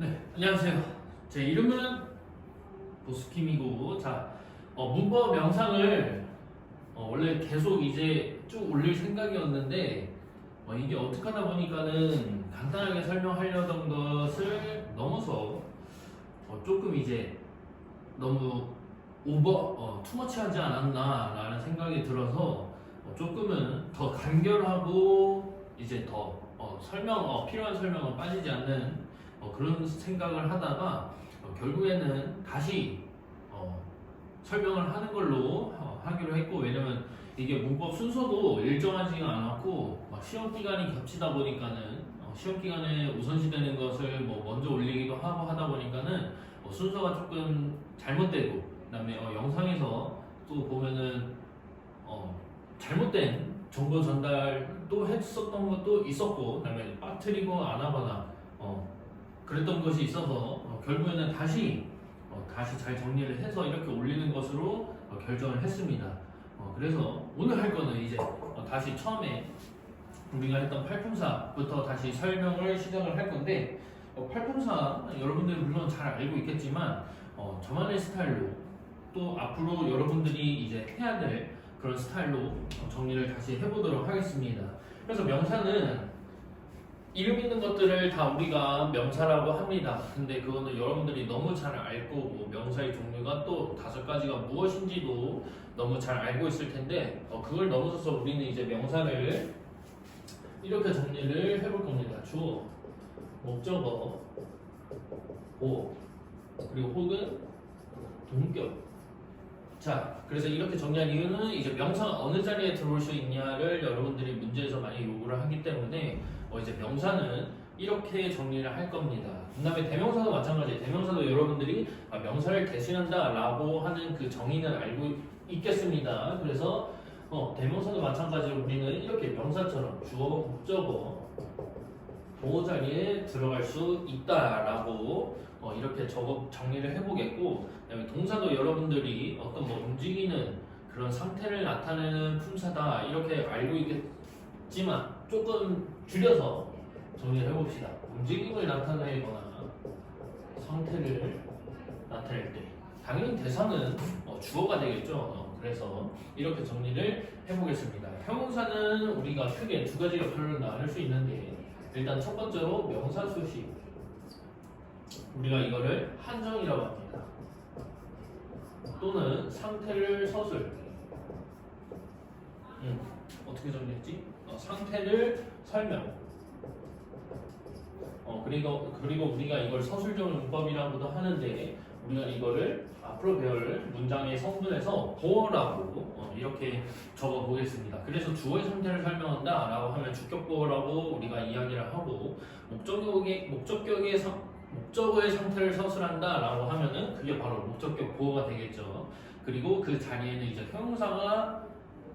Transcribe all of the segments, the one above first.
네, 안녕하세요. 제 이름은 보스킴이고, 문법 영상을 원래 계속 이제 쭉 올릴 생각이었는데, 이게 어떻게 하다 보니까는 간단하게 설명하려던 것을 넘어서 조금 이제 너무 투머치하지 않았나라는 생각이 들어서 조금은 더 간결하고 이제 더 필요한 설명은 빠지지 않는 그런 생각을 하다가 결국에는 다시 설명을 하는 걸로 하기로 했고, 왜냐면 이게 문법 순서도 일정하지가 않았고 시험 기간이 겹치다 보니까는 시험 기간에 우선시되는 것을 먼저 올리기도 하고 하다 보니까는 순서가 조금 잘못되고, 그다음에 영상에서 또 보면은 잘못된 정보 전달도 했었던 것도 있었고, 그다음에 빠뜨리고 안 하거나 그랬던 것이 있어서 결국에는 다시 잘 정리를 해서 이렇게 올리는 것으로 결정을 했습니다. 그래서 오늘 할 거는 이제 다시 처음에 우리가 했던 팔품사부터 다시 설명을 시작을 할 건데, 팔품사 여러분들이 물론 잘 알고 있겠지만 저만의 스타일로 또 앞으로 여러분들이 이제 해야 될 그런 스타일로 정리를 다시 해보도록 하겠습니다. 그래서 명사는 이름 있는 것들을 다 우리가 명사라고 합니다. 근데 그거는 여러분들이 너무 잘 알고 명사의 종류가 또 5가지가 무엇인지도 너무 잘 알고 있을 텐데 그걸 넘어서서 우리는 이제 명사를 이렇게 정리를 해볼 겁니다. 주어, 목적어, 보어, 그리고 혹은 동격. 자, 그래서 이렇게 정리한 이유는 이제 명사가 어느 자리에 들어올 수 있냐를 여러분들이 문제에서 많이 요구를 하기 때문에 이제 명사는 이렇게 정리를 할 겁니다. 그 다음에 대명사도 마찬가지예요. 대명사도 여러분들이 명사를 대신한다 라고 하는 그 정의는 알고 있겠습니다. 그래서 대명사도 마찬가지로 우리는 이렇게 명사처럼 주어, 목적어, 보어 자리에 들어갈 수 있다라고 이렇게 정리를 해보겠고, 그다음에 동사도 여러분들이 어떤 움직이는 그런 상태를 나타내는 품사다 이렇게 알고 있겠지만 조금 줄여서 정리를 해봅시다. 움직임을 나타내거나 상태를 나타낼 때 당연히 대상은 주어가 되겠죠. 그래서 이렇게 정리를 해보겠습니다. 형용사는 우리가 크게 2가지 역할로 나눌 수 있는데, 일단 첫 번째로 명사 수식, 우리가 이거를 한정이라고 합니다. 또는 상태를 서술. 어떻게 정리했지? 상태를 설명. 그리고 우리가 이걸 서술적 문법이라고도 하는데, 우리가 이거를 앞으로 배울 문장의 성분에서 보어라고 이렇게 적어 보겠습니다. 그래서 주어의 상태를 설명한다 라고 하면 주격보어라고 우리가 이야기를 하고, 목적어의 상태를 서술한다 라고 하면은 그게 바로 목적격 보어가 되겠죠. 그리고 그 자리에는 이제 형용사가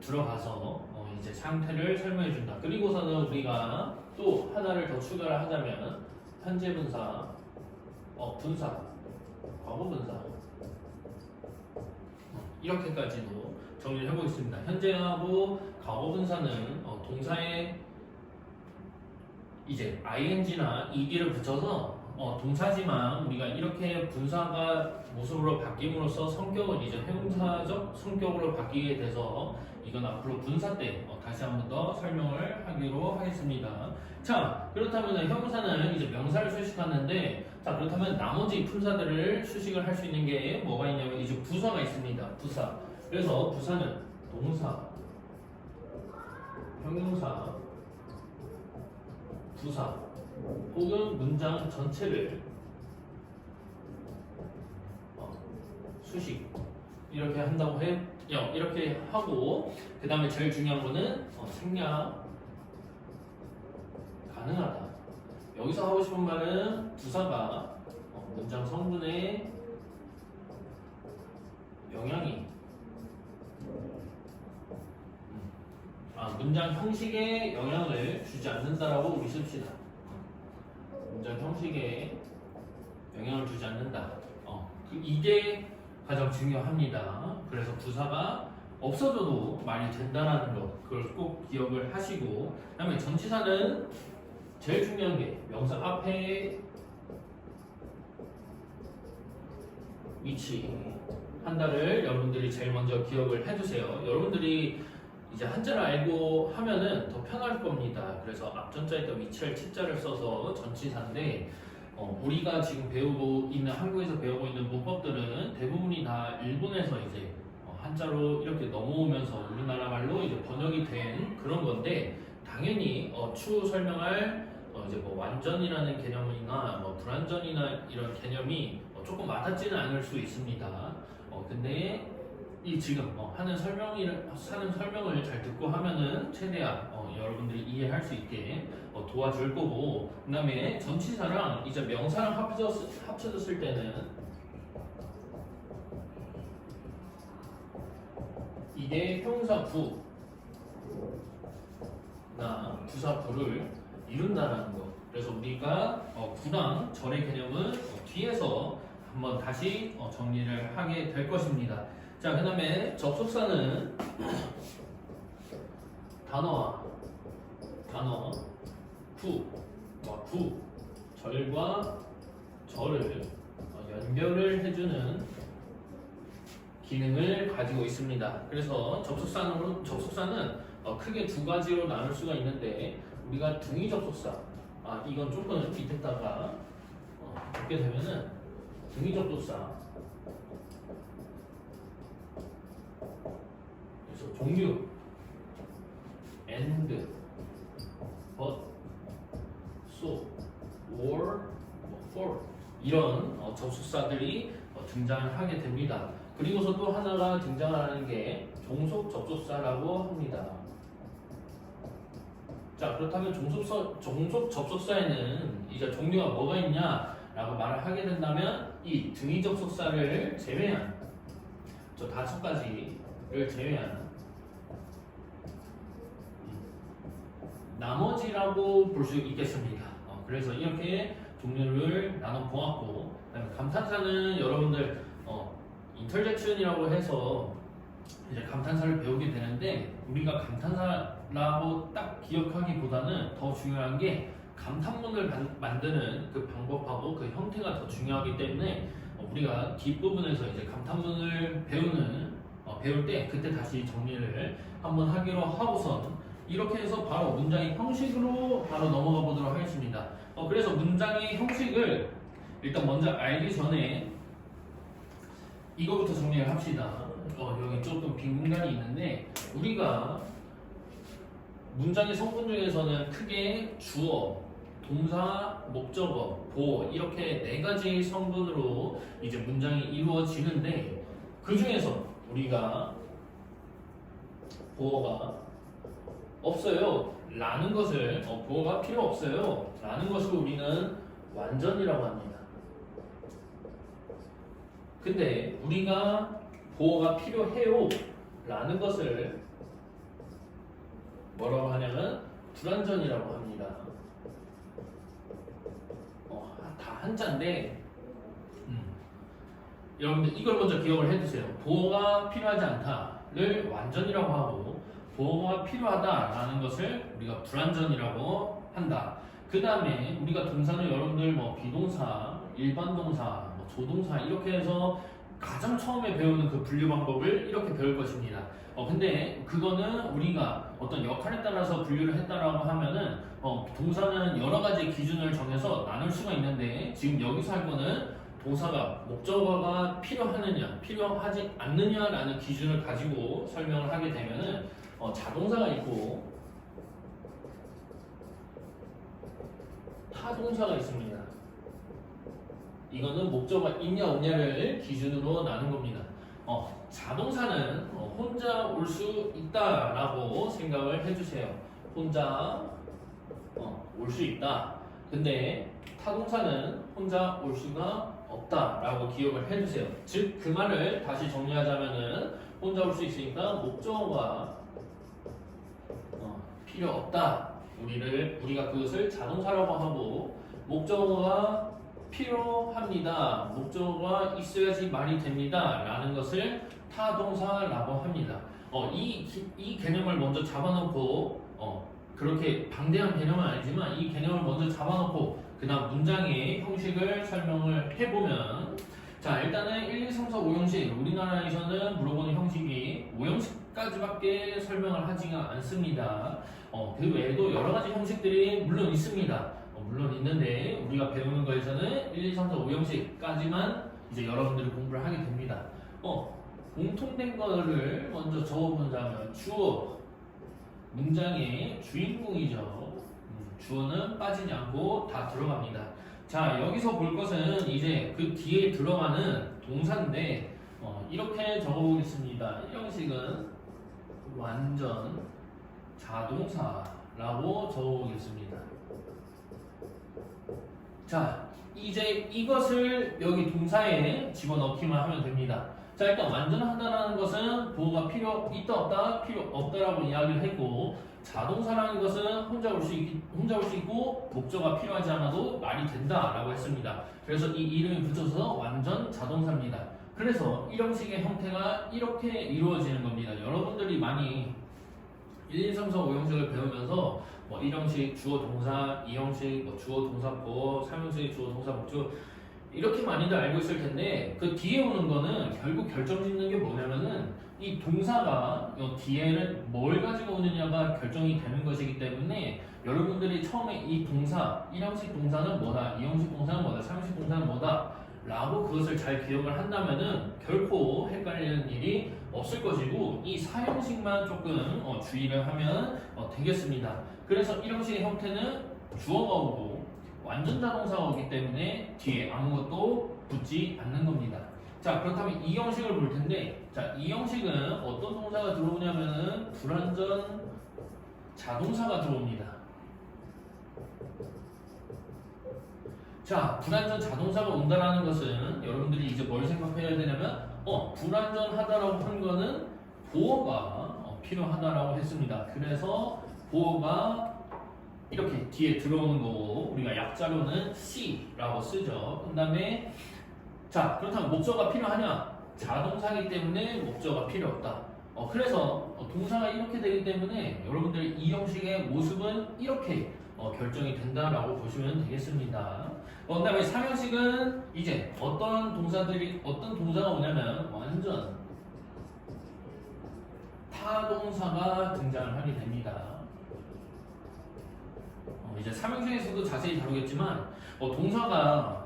들어가서 이제 상태를 설명해 준다. 그리고서는 우리가 또 하나를 더 추가를 하자면 현재 분사, 분사, 과거 분사 이렇게까지도 정리를 해보겠습니다. 현재하고 과거 분사는 동사에 이제 ing나 ed를 붙여서 동사지만 우리가 이렇게 분사가 모습으로 바뀜으로써 성격은 이제 형용사적 성격으로 바뀌게 돼서 이건 앞으로 분사 때 다시 한 번 더 설명을 하기로 하겠습니다. 자, 그렇다면 형용사는 이제 명사를 수식하는데, 자, 그렇다면 나머지 품사들을 수식을 할 수 있는 게 뭐가 있냐면 이제 부사가 있습니다. 부사. 그래서 부사는 동사, 형용사, 부사 혹은 문장 전체를 수식 이렇게 한다고 해요. 이렇게 하고, 그 다음에 제일 중요한 거는 생략 가능하다. 여기서 하고 싶은 말은 부사가 문장 성분에 영향이 문장 형식에 영향을 주지 않는다라고 우리 씁시다. 문장 형식에 영향을 주지 않는다. 이게 가장 중요합니다. 그래서 부사가 없어져도 말이 된다는 것, 그걸 꼭 기억을 하시고, 그 다음에 전치사는 제일 중요한 게 명사 앞에 위치 한다를 여러분들이 제일 먼저 기억을 해두세요. 여러분들이 이제 한자를 알고 하면은 더 편할 겁니다. 그래서 앞전자에다 위치할 치자를 써서 전치사인데 우리가 지금 배우고 있는 한국에서 배우고 있는 문법들은 대부분이 다 일본에서 이제 한자로 이렇게 넘어오면서 우리나라 말로 이제 번역이 된 그런 건데 당연히 추후 설명할 이제 뭐 완전이라는 개념이나 뭐 불완전이나 이런 개념이 조금 와닿지는 않을 수 있습니다. 근데 이 지금 하는 설명을 잘 듣고 하면은 최대한 여러분들이 이해할 수 있게 도와줄 거고, 그다음에 전치사랑 이제 명사랑 합쳐졌을 때는 이게 형사구나 부사구를 이룬다라는 거. 그래서 우리가 구랑 절의 개념은 뒤에서 한번 다시 정리를 하게 될 것입니다. 자, 그 다음에 접속사는 단어, 구, 절과 절을 연결을 해주는 기능을 가지고 있습니다. 그래서 접속사는 크게 두 가지로 나눌 수가 있는데 우리가 등위 접속사, 이건 조금 밑에다가 보게 되면은 등위 접속사 그래서 종류 and, but, so, or, for 이런 접속사들이 등장을 하게 됩니다. 그리고서 또 하나가 등장하는 게 종속 접속사라고 합니다. 자, 그렇다면 종속 접속사에는 이제 종류가 뭐가 있냐라고 말을 하게 된다면 이 등위 접속사를 제외한 저 5가지를 제외한 나머지라고 볼 수 있겠습니다. 그래서 이렇게 종류를 나눠 보았고, 그다음에 감탄사는 여러분들 인터젝션이라고 해서 이제 감탄사를 배우게 되는데 우리가 감탄사라고 딱 기억하기보다는 더 중요한 게 감탄문을 만드는 그 방법하고 그 형태가 더 중요하기 때문에 우리가 뒷부분에서 이제 감탄문을 배울 때 그때 다시 정리를 한번 하기로 하고선 이렇게 해서 바로 문장의 형식으로 바로 넘어가 보도록 하겠습니다. 그래서 문장의 형식을 일단 먼저 알기 전에 이거부터 정리를 합시다. 여기 조금 빈 공간이 있는데 우리가 문장의 성분 중에서는 크게 주어, 동사, 목적어, 보어 이렇게 4가지 성분으로 이제 문장이 이루어지는데 그 중에서 우리가 보어가 없어요 라는 것을 보어가 필요 없어요 라는 것을 우리는 완전이라고 합니다. 근데 우리가 보어가 필요해요 라는 것을 뭐라고 하냐면 불완전이라고 합니다. 다 한자인데 여러분들 이걸 먼저 기억을 해두세요. 보어가 필요하지 않다를 완전이라고 하고 보어가 필요하다라는 것을 우리가 불완전이라고 한다. 그 다음에 우리가 동사는 여러분들 비동사, 일반 동사, 조동사 이렇게 해서 가장 처음에 배우는 그 분류 방법을 이렇게 배울 것입니다. 근데 그거는 우리가 어떤 역할에 따라서 분류를 했다라고 하면은 동사는 여러 가지 기준을 정해서 나눌 수가 있는데 지금 여기서 할 거는 동사가 목적어가 필요하느냐, 필요하지 않느냐라는 기준을 가지고 설명을 하게 되면은 자동사가 있고 타동사가 있습니다. 이거는 목적어가 있냐 없냐를 기준으로 나눈 겁니다. 자동사는 혼자 올 수 있다라고 생각을 해주세요. 혼자 올 수 있다. 근데 타동사는 혼자 올 수가 없다라고 기억을 해주세요. 즉 그 말을 다시 정리하자면은 혼자 올 수 있으니까 목적어가 필요 없다. 우리가 그것을 자동사라고 하고 목적어가 필요합니다. 목적어가 있어야지 말이 됩니다. 라는 것을 타동사라고 합니다. 이 개념을 먼저 잡아놓고 그렇게 방대한 개념은 아니지만 이 개념을 먼저 잡아놓고 그 다음 문장의 형식을 설명을 해보면 자, 일단은 1, 2, 3, 4, 5형식 우리나라에서는 물어보는 형식이 5형식까지밖에 설명을 하지가 않습니다. 그 외에도 여러 가지 형식들이 물론 있습니다. 물론 있는데 우리가 배우는 거에서는 1, 2, 3, 4, 5형식까지만 이제 여러분들이 공부를 하게 됩니다. 공통된 거를 먼저 적어본다면 주어, 문장의 주인공이죠. 주어는 빠지지 않고 다 들어갑니다. 자, 여기서 볼 것은 이제 그 뒤에 들어가는 동사인데 이렇게 적어보겠습니다. 이 형식은 완전 자동사라고 적어보겠습니다. 자, 이제 이것을 여기 동사에 집어넣기만 하면 됩니다. 자, 일단 완전하다라는 것은 보호가 필요 있다 없다 필요 없다라고 이야기를 했고, 자동사라는 것은 혼자 올 수 있고 목적어가 필요하지 않아도 말이 된다라고 했습니다. 그래서 이 이름이 붙여서 완전 자동사입니다. 그래서 1형식의 형태가 이렇게 이루어지는 겁니다. 여러분들이 많이 1, 2, 3, 4, 5형식을 배우면서 1형식 주어 동사, 2형식 주어 동사 보어, 3형식 주어 동사 목적 이렇게 많이들 알고 있을 텐데, 그 뒤에 오는 거는 결국 결정짓는 게 뭐냐면은 이 동사가 뒤에는 뭘 가지고 오느냐가 결정이 되는 것이기 때문에 여러분들이 처음에 이 동사, 1형식 동사는 뭐다, 2형식 동사는 뭐다, 3형식 동사는 뭐다 라고 그것을 잘 기억을 한다면은 결코 헷갈리는 일이 없을 것이고, 이 4형식만 조금 주의를 하면 되겠습니다. 그래서 1형식의 형태는 주어가 오고 완전 자동사가 오기 때문에 뒤에 아무것도 붙지 않는 겁니다. 자, 그렇다면 2형식을 볼 텐데, 자, 2형식은 어떤 동사가 들어오냐면은 불완전 자동사가 들어옵니다. 자, 불완전 자동사가 온다라는 것은 여러분들이 이제 뭘 생각해야 되냐면 불완전하다라고 한 거는 보어가 필요하다라고 했습니다. 그래서 보어가 이렇게 뒤에 들어오는 거고, 우리가 약자로는 C라고 쓰죠. 그 다음에 자, 그렇다면 목적어가 필요하냐? 자동사이기 때문에 목적어가 필요 없다. 그래서 동사가 이렇게 되기 때문에 여러분들의 이 형식의 모습은 이렇게 결정이 된다라고 보시면 되겠습니다. 그 다음에 3형식은 이제 어떤 동사가 오냐면 완전 타동사가 등장을 하게 됩니다. 이제 3형식에서도 자세히 다루겠지만 동사가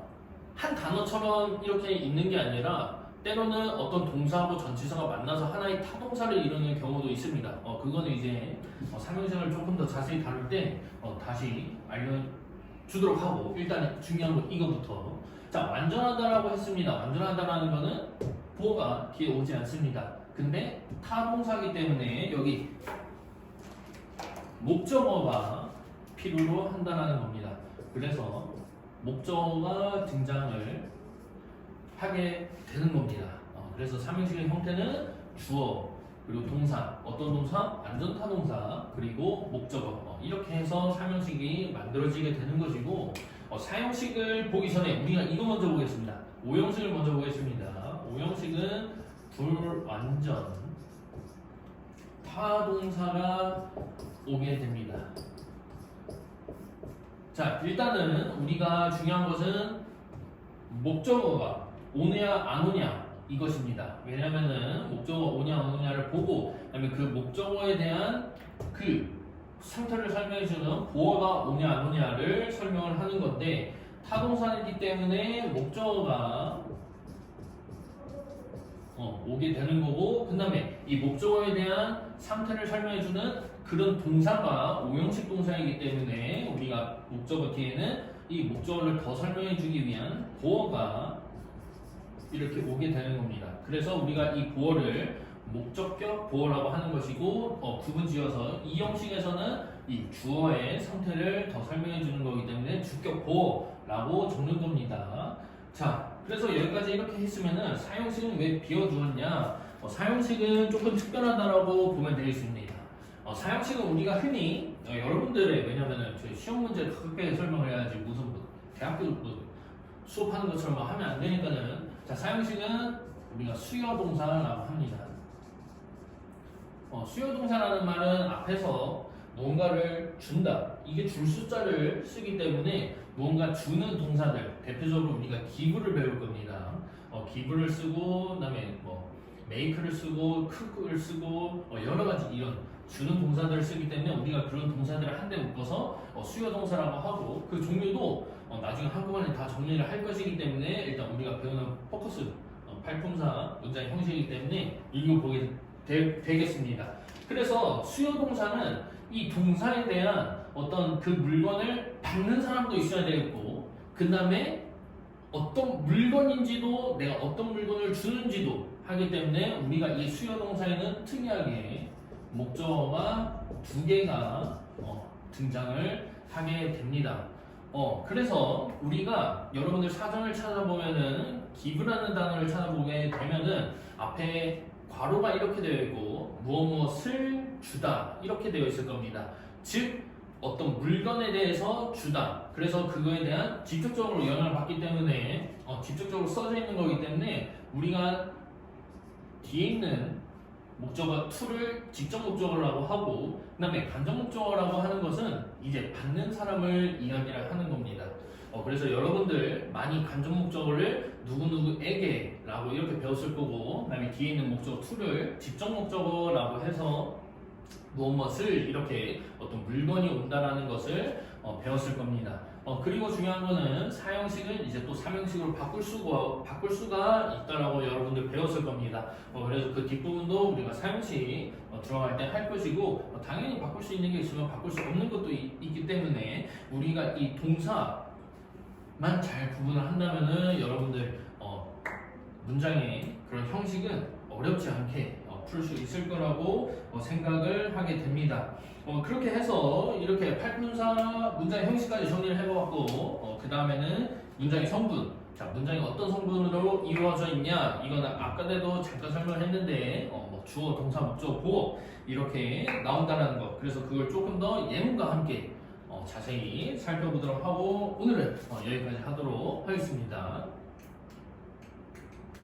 한 단어처럼 이렇게 있는 게 아니라 때로는 어떤 동사하고 전치사가 만나서 하나의 타동사를 이루는 경우도 있습니다. 그거는 이제 3형식을 조금 더 자세히 다룰 때 다시 알려주도록 하고, 일단 중요한 건 이거부터. 자, 완전하다라고 했습니다. 완전하다라는 거는 보어가 뒤에 오지 않습니다. 근데 타동사이기 때문에 여기 목적어가 필요로 한다는 겁니다. 그래서 목적어가 등장을 하게 되는 겁니다. 그래서 3형식의 형태는 주어, 그리고 동사, 어떤 동사? 완전 타동사, 그리고 목적어, 이렇게 해서 3형식이 만들어지게 되는 것이고, 4형식을 보기 전에 우리가 이거 먼저 보겠습니다. 5형식을 먼저 보겠습니다. 5형식은 불완전 타동사가 오게 됩니다. 자, 일단은 우리가 중요한 것은 목적어가 오냐 안 오냐 이것입니다. 왜냐면은 목적어가 오냐 안 오냐를 보고, 그다음에 그 목적어에 대한 그 상태를 설명해주는 보어가 오냐 안 오냐를 설명을 하는 건데, 타동사이기 때문에 목적어가 오게 되는 거고, 그 다음에 이 목적어에 대한 상태를 설명해주는 그런 동사가 5형식 동사이기 때문에 우리가 목적어 뒤에는 이 목적어를 더 설명해주기 위한 보어가 이렇게 오게 되는 겁니다. 그래서 우리가 이 보어를 목적격 보어라고 하는 것이고, 구분지어서 이 형식에서는 이 주어의 상태를 더 설명해주는 거기 때문에 주격 보어라고 적는 겁니다. 자, 그래서 여기까지 이렇게 했으면은 4형식은 왜 비워두었냐? 4형식은 조금 특별하다라고 보면 되겠습니다. 4형식은 우리가 흔히 여러분들의, 왜냐면은 저희 시험 문제를 그렇게 설명을 해야지 무슨 대학교 수업하는 것처럼 하면 안 되니까는, 자, 4형식은 우리가 수요동사라고 합니다. 수요동사라는 말은 앞에서 무언가를 준다, 이게 줄 숫자를 쓰기 때문에 무언가 주는 동사들, 대표적으로 우리가 기부를 배울 겁니다. give를 쓰고 그다음에 뭐 make를 쓰고 cook를 쓰고 여러 가지 이런 주는 동사들을 쓰기 때문에 우리가 그런 동사들을 한데 묶어서 수요 동사라고 하고 그 종류도 나중에 한꺼번에 다 정리를 할 것이기 때문에 일단 우리가 배우는 포커스 팔품사 문장 형식이기 때문에 읽어보게 되겠습니다. 그래서 수요 동사는 이 동사에 대한 어떤 그 물건을 받는 사람도 있어야 되겠고 그 다음에 어떤 물건인지도 내가 어떤 물건을 주는지도 하기 때문에 우리가 이 수요 동사에는 특이하게 목적어가 두 개가 등장을 하게 됩니다. 그래서 우리가 여러분들 사전을 찾아보면은 give라는 단어를 찾아보게 되면은 앞에 괄호가 이렇게 되어 있고 무엇을 주다 이렇게 되어 있을 겁니다. 즉 어떤 물건에 대해서 주다. 그래서 그거에 대한 직접적으로 영향을 받기 때문에 직접적으로 써져 있는 거기 때문에 우리가 뒤에 있는 목적어 to를 직접 목적어라고 하고 그 다음에 간접 목적어라고 하는 것은 이제 받는 사람을 이야기를 하는 겁니다. 그래서 여러분들 많이 간접 목적어를 누구누구에게 라고 이렇게 배웠을 거고 그 다음에 뒤에 있는 목적어 to를 직접 목적어라고 해서 무엇을 이렇게 어떤 물건이 온다라는 것을 배웠을 겁니다. 그리고 중요한 거는 사형식은 이제 또 삼형식으로 바꿀 수가 있다라고 여러분들 배웠을 겁니다. 그래서 그 뒷부분도 우리가 사형식 들어갈 때 할 것이고 당연히 바꿀 수 있는 게 있으면 바꿀 수 없는 것도 있기 때문에 우리가 이 동사만 잘 구분을 한다면은 여러분들 문장의 그런 형식은 어렵지 않게 풀 수 있을 거라고 생각을 하게 됩니다. 그렇게 해서 이렇게 팔분사 문장의 형식까지 정리를 해보았고 그 다음에는 문장의 성분. 자, 문장이 어떤 성분으로 이루어져 있냐? 이거는 아까도 잠깐 설명을 했는데 뭐 주어, 동사, 목적, 보어 이렇게 나온다는 것. 그래서 그걸 조금 더 예문과 함께 자세히 살펴보도록 하고 오늘은 여기까지 하도록 하겠습니다.